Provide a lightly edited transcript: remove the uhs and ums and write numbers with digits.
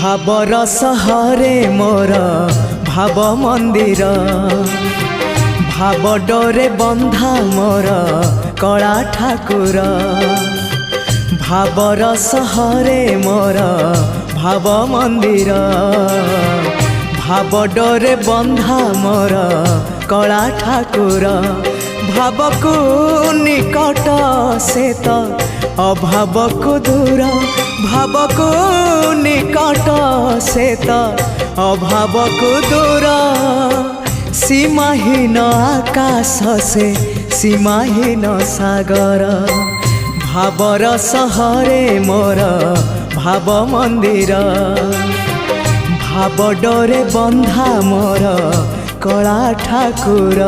भावर सहरे मोर भाव मंदिर भाव डोरे बंधा मोर कला ठाकुर भावर सहरे मोर भाव मंदिर भाव डोरे बंधा मोर कला ठाकुर भाव को निकट से तो अभाव को दूर भाव को निकट से तो अभाव को दूर सीमाहीन आकाश से सीमाहीन सागर भावर सहरे मोर भाव मंदिर भाव डोरे बंधा मोर कला ठाकुर।